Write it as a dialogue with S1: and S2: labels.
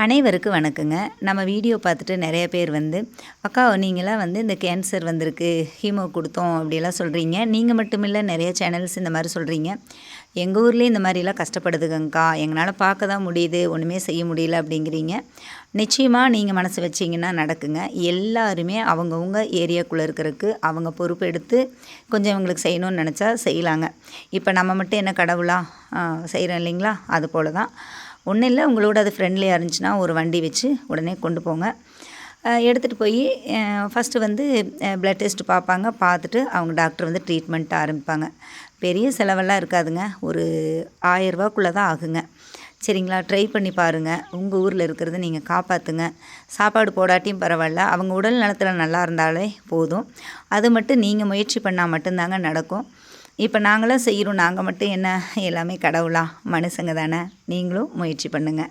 S1: அனைவருக்கும் வணக்கங்க. நம்ம வீடியோ பார்த்துட்டு நிறைய பேர் வந்து, "அக்கா நீங்கலாம் வந்து இந்த கேன்சர் வந்திருக்கு, ஹீமோ குடுத்தோம்." அப்படியெல்லாம் சொல்கிறீங்க. நீங்கள் மட்டும் இல்லை, நிறைய சேனல்ஸ் இந்த மாதிரி சொல்கிறீங்க. எங்கள் ஊர்லேயும் இந்த மாதிரிலாம் கஷ்டப்படுதுங்கக்கா, எங்களால் பார்க்க தான் முடியுது, ஒன்றுமே செய்ய முடியல அப்படிங்கிறீங்க. நிச்சயமாக நீங்கள் மனசு வச்சிங்கன்னா நடக்குங்க. எல்லாருமே அவங்கவுங்க ஏரியாக்குள்ளே இருக்கிறதுக்கு அவங்க பொறுப்பு எடுத்து கொஞ்சம் இவங்களுக்கு செய்யணும்னு நினச்சா செய்யலாங்க. இப்போ நம்ம மட்டும் என்ன கடவுளா செய்கிறோம் இல்லைங்களா? அது போல தான். ஒன்றும் இல்லை, உங்களோட அது ஃப்ரெண்ட்லியாக இருந்துச்சுன்னா ஒரு வண்டி வச்சு உடனே கொண்டு போங்க. எடுத்துகிட்டு போய் ஃபஸ்ட்டு வந்து ப்ளட் டெஸ்ட் பார்ப்பாங்க. பார்த்துட்டு அவங்க டாக்டர் வந்து ட்ரீட்மெண்ட் ஆரம்பிப்பாங்க. பெரிய செலவெல்லாம் இருக்காதுங்க. ஒரு ரூ. 1000 தான் ஆகுங்க. சரிங்களா? ட்ரை பண்ணி பாருங்கள். உங்கள் ஊரில் இருக்கிறத நீங்கள் காப்பாற்றுங்க. சாப்பாடு போடாட்டியும் பரவாயில்ல, அவங்க உடல் நலத்தில் நல்லா இருந்தாலே போதும். அது மட்டும் நீங்கள் முயற்சி பண்ணால் மட்டும்தாங்க நடக்கும். இப்போ நாங்களாம் செய்கிறோம், நாங்கள் மட்டும் என்ன எல்லாமே கடவுளா? மனுஷங்க தானே. நீங்களும் முயற்சி பண்ணுங்கள்.